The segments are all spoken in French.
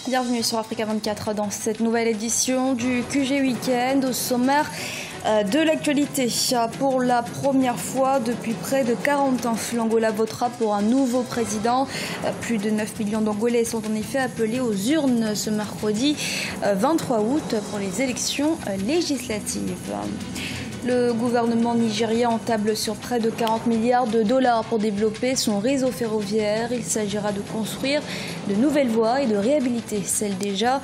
Bienvenue sur Africa 24 dans cette nouvelle édition du QG Week-end. Au sommaire de l'actualité, pour la première fois depuis près de 40 ans, l'Angola votera pour un nouveau président. Plus de 9 millions d'Angolais sont en effet appelés aux urnes ce mercredi 23 août pour les élections législatives. Le gouvernement nigérien table sur près de 40 milliards de dollars pour développer son réseau ferroviaire. Il s'agira de construire de nouvelles voies et de réhabiliter celles déjà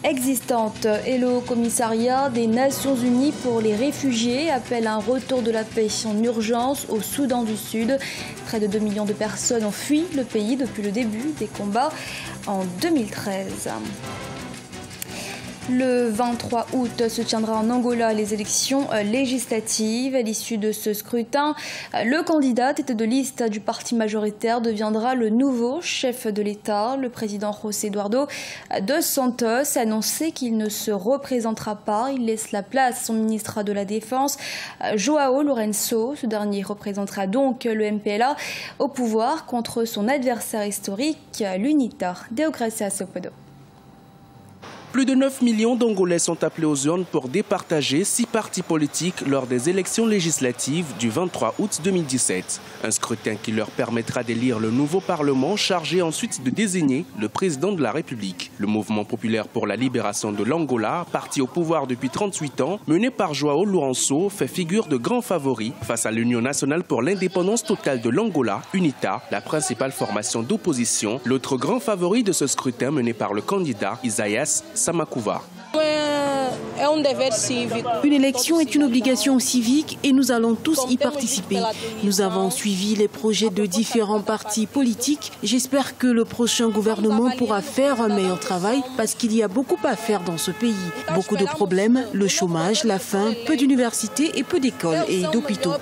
existantes. Et le Haut Commissariat des Nations Unies pour les réfugiés appelle à un retour de la paix en urgence au Soudan du Sud. Près de 2 millions de personnes ont fui le pays depuis le début des combats en 2013. Le 23 août se tiendra en Angola les élections législatives. À l'issue de ce scrutin, le candidat tête de liste du parti majoritaire deviendra le nouveau chef de l'État. Le président José Eduardo dos Santos a annoncé qu'il ne se représentera pas. Il laisse la place à son ministre de la Défense, João Lourenço. Ce dernier représentera donc le MPLA au pouvoir contre son adversaire historique, l'UNITA. Deogracia Sopodo. Plus de 9 millions d'Angolais sont appelés aux urnes pour départager 6 partis politiques lors des élections législatives du 23 août 2017. Un scrutin qui leur permettra d'élire le nouveau Parlement chargé ensuite de désigner le président de la République. Le mouvement populaire pour la libération de l'Angola, parti au pouvoir depuis 38 ans, mené par João Lourenço, fait figure de grand favori face à l'Union nationale pour l'indépendance totale de l'Angola, UNITA, la principale formation d'opposition, l'autre grand favori de ce scrutin mené par le candidat Isaías Samakuva. Une élection est une obligation civique et nous allons tous y participer. Nous avons suivi les projets de différents partis politiques. J'espère que le prochain gouvernement pourra faire un meilleur travail parce qu'il y a beaucoup à faire dans ce pays. Beaucoup de problèmes, le chômage, la faim, peu d'universités et peu d'écoles et d'hôpitaux.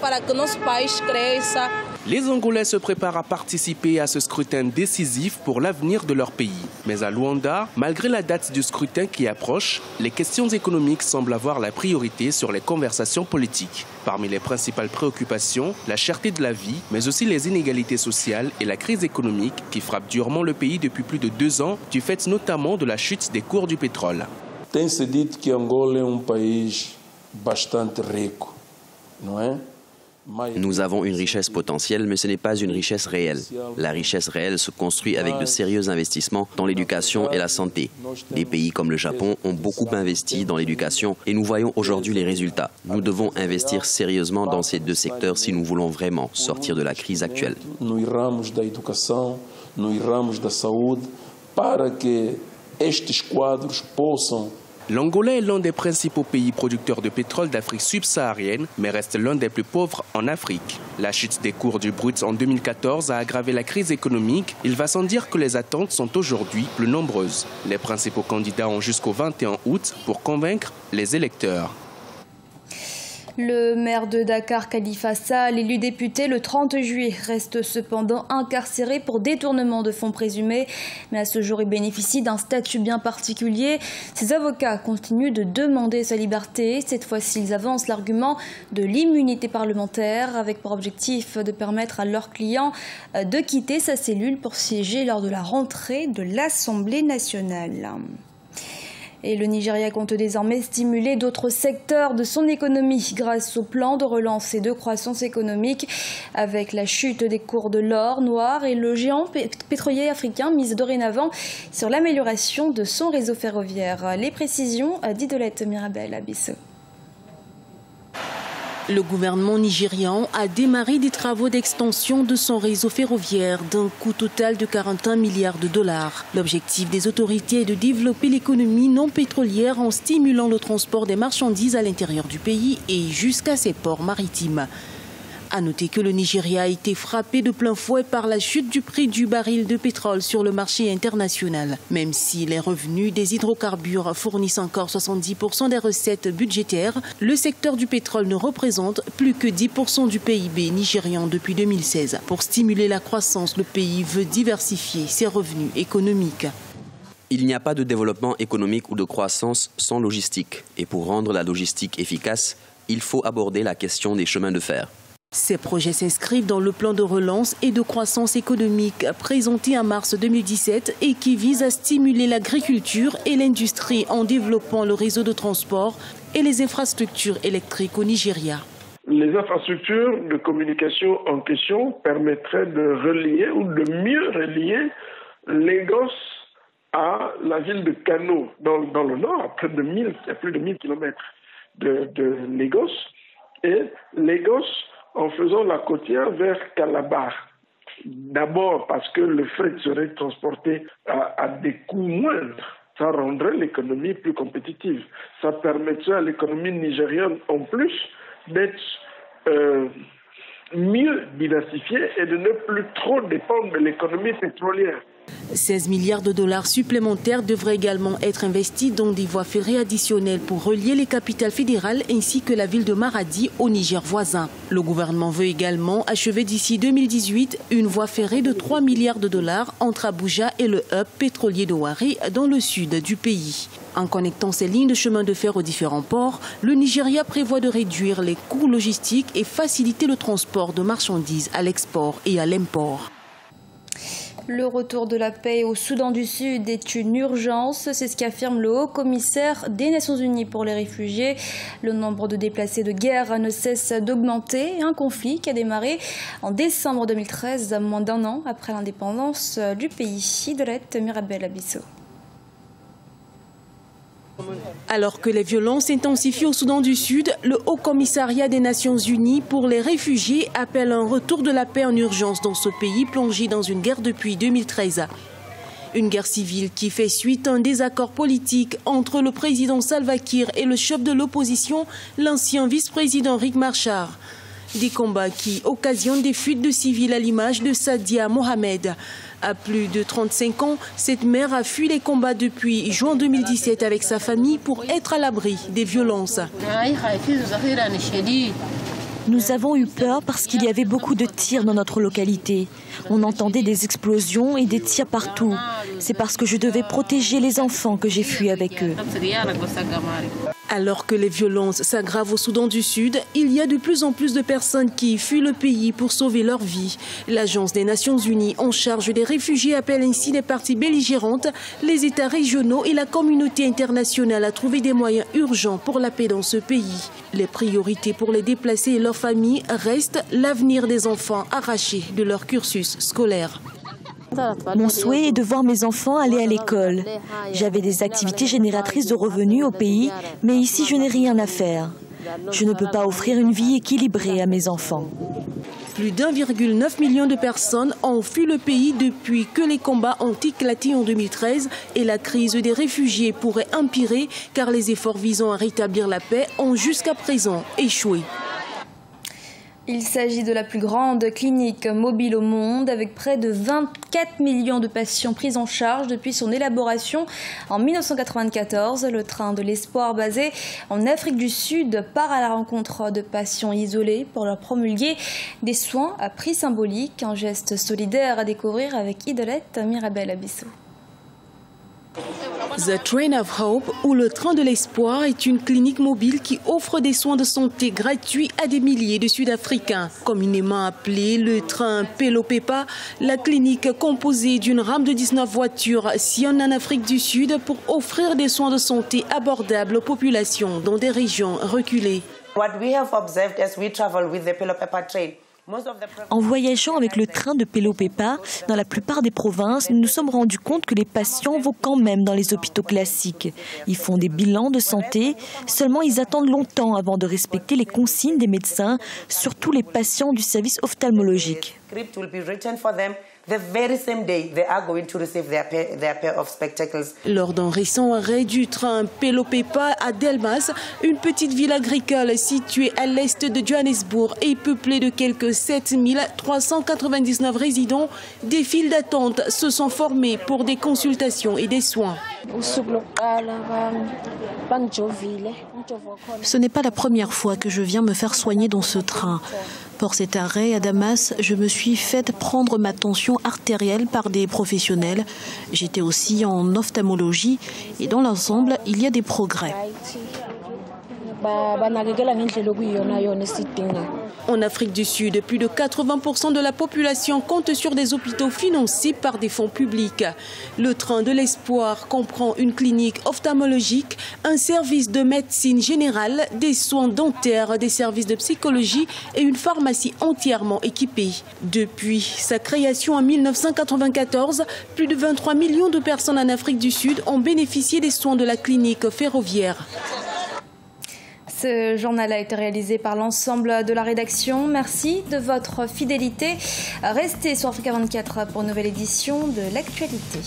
Les Angolais se préparent à participer à ce scrutin décisif pour l'avenir de leur pays. Mais à Luanda, malgré la date du scrutin qui approche, les questions économiques semblent avoir la priorité sur les conversations politiques. Parmi les principales préoccupations, la cherté de la vie, mais aussi les inégalités sociales et la crise économique qui frappe durement le pays depuis plus de 2 ans, du fait notamment de la chute des cours du pétrole. Tem-se dito que Angola é país bastante rico, não é? Nous avons une richesse potentielle, mais ce n'est pas une richesse réelle. La richesse réelle se construit avec de sérieux investissements dans l'éducation et la santé. Des pays comme le Japon ont beaucoup investi dans l'éducation et nous voyons aujourd'hui les résultats. Nous devons investir sérieusement dans ces 2 secteurs si nous voulons vraiment sortir de la crise actuelle. No ramos da educação, no ramos da saúde, para que estes quadros possam. L'Angola est l'un des principaux pays producteurs de pétrole d'Afrique subsaharienne, mais reste l'un des plus pauvres en Afrique. La chute des cours du brut en 2014 a aggravé la crise économique. Il va sans dire que les attentes sont aujourd'hui plus nombreuses. Les principaux candidats ont jusqu'au 21 août pour convaincre les électeurs. Le maire de Dakar, Khalifa Sall, élu député le 30 juillet, reste cependant incarcéré pour détournement de fonds présumés. Mais à ce jour, il bénéficie d'un statut bien particulier. Ses avocats continuent de demander sa liberté. Cette fois-ci, ils avancent l'argument de l'immunité parlementaire avec pour objectif de permettre à leurs clients de quitter sa cellule pour siéger lors de la rentrée de l'Assemblée nationale. Et le Nigeria compte désormais stimuler d'autres secteurs de son économie grâce au plan de relance et de croissance économique. Avec la chute des cours de l'or noir et le géant pétrolier africain mise dorénavant sur l'amélioration de son réseau ferroviaire. Les précisions d'Idolette Mirabel à Bissau. Le gouvernement nigérian a démarré des travaux d'extension de son réseau ferroviaire d'un coût total de 41 milliards de dollars. L'objectif des autorités est de développer l'économie non pétrolière en stimulant le transport des marchandises à l'intérieur du pays et jusqu'à ses ports maritimes. À noter que le Nigeria a été frappé de plein fouet par la chute du prix du baril de pétrole sur le marché international. Même si les revenus des hydrocarbures fournissent encore 70% des recettes budgétaires, le secteur du pétrole ne représente plus que 10% du PIB nigérian depuis 2016. Pour stimuler la croissance, le pays veut diversifier ses revenus économiques. Il n'y a pas de développement économique ou de croissance sans logistique. Et pour rendre la logistique efficace, il faut aborder la question des chemins de fer. Ces projets s'inscrivent dans le plan de relance et de croissance économique présenté en mars 2017 et qui vise à stimuler l'agriculture et l'industrie en développant le réseau de transport et les infrastructures électriques au Nigeria. Les infrastructures de communication en question permettraient de relier ou de mieux relier Lagos à la ville de Kano dans le nord, à plus de 1000 kilomètres de Lagos, et Lagos en faisant la côtière vers Calabar. D'abord parce que le fret serait transporté à des coûts moindres. Ça rendrait l'économie plus compétitive. Ça permettrait à l'économie nigérienne en plus d'être mieux diversifiée et de ne plus trop dépendre de l'économie pétrolière. 16 milliards de dollars supplémentaires devraient également être investis dans des voies ferrées additionnelles pour relier les capitales fédérales ainsi que la ville de Maradi au Niger voisin. Le gouvernement veut également achever d'ici 2018 une voie ferrée de 3 milliards de dollars entre Abuja et le hub pétrolier de Warri dans le sud du pays. En connectant ces lignes de chemin de fer aux différents ports, le Nigeria prévoit de réduire les coûts logistiques et faciliter le transport de marchandises à l'export et à l'import. Le retour de la paix au Soudan du Sud est une urgence, c'est ce qu'affirme le haut-commissaire des Nations Unies pour les réfugiés. Le nombre de déplacés de guerre ne cesse d'augmenter. Un conflit qui a démarré en décembre 2013, moins d'un an après l'indépendance du pays. Idolette Mirabel Abisso. Alors que les violences s'intensifient au Soudan du Sud, le Haut-Commissariat des Nations Unies pour les réfugiés appelle un retour de la paix en urgence dans ce pays plongé dans une guerre depuis 2013. Une guerre civile qui fait suite à un désaccord politique entre le président Salva Kiir et le chef de l'opposition, l'ancien vice-président Riek Machar. Des combats qui occasionnent des fuites de civils à l'image de Sadia Mohamed. À plus de 35 ans, cette mère a fui les combats depuis juin 2017 avec sa famille pour être à l'abri des violences. Nous avons eu peur parce qu'il y avait beaucoup de tirs dans notre localité. On entendait des explosions et des tirs partout. C'est parce que je devais protéger les enfants que j'ai fui avec eux. Alors que les violences s'aggravent au Soudan du Sud, il y a de plus en plus de personnes qui fuient le pays pour sauver leur vie. L'Agence des Nations Unies en charge des réfugiés appelle ainsi les parties belligérantes, les États régionaux et la communauté internationale à trouver des moyens urgents pour la paix dans ce pays. Les priorités pour les déplacés et leurs familles restent l'avenir des enfants arrachés de leur cursus scolaire. Mon souhait est de voir mes enfants aller à l'école. J'avais des activités génératrices de revenus au pays, mais ici je n'ai rien à faire. Je ne peux pas offrir une vie équilibrée à mes enfants. Plus d'1,9 million de personnes ont fui le pays depuis que les combats ont éclaté en 2013 et la crise des réfugiés pourrait empirer car les efforts visant à rétablir la paix ont jusqu'à présent échoué. Il s'agit de la plus grande clinique mobile au monde avec près de 24 millions de patients pris en charge depuis son élaboration en 1994. Le train de l'espoir basé en Afrique du Sud part à la rencontre de patients isolés pour leur promulguer des soins à prix symbolique. Un geste solidaire à découvrir avec Idolette Mirabel Abisso. The Train of Hope, ou le train de l'espoir, est une clinique mobile qui offre des soins de santé gratuits à des milliers de Sud-Africains. Communément appelé le train Pelopepa, la clinique composée d'une rame de 19 voitures sillonne en Afrique du Sud pour offrir des soins de santé abordables aux populations dans des régions reculées. En voyageant avec le train de Pelopepa, dans la plupart des provinces, nous nous sommes rendus compte que les patients vont quand même dans les hôpitaux classiques. Ils font des bilans de santé, seulement ils attendent longtemps avant de respecter les consignes des médecins, surtout les patients du service ophtalmologique. Lors d'un récent arrêt du train Pelopepa à Delmas, une petite ville agricole située à l'est de Johannesburg et peuplée de quelques 7399 résidents, des files d'attente se sont formées pour des consultations et des soins. Ce n'est pas la première fois que je viens me faire soigner dans ce train. Pour cet arrêt à Damas, je me suis faite prendre ma tension artérielle par des professionnels. J'étais aussi en ophtalmologie et dans l'ensemble, il y a des progrès. En Afrique du Sud, plus de 80% de la population compte sur des hôpitaux financés par des fonds publics. Le train de l'espoir comprend une clinique ophtalmologique, un service de médecine générale, des soins dentaires, des services de psychologie et une pharmacie entièrement équipée. Depuis sa création en 1994, plus de 23 millions de personnes en Afrique du Sud ont bénéficié des soins de la clinique ferroviaire. Ce journal a été réalisé par l'ensemble de la rédaction. Merci de votre fidélité. Restez sur Africa 24 pour une nouvelle édition de l'actualité.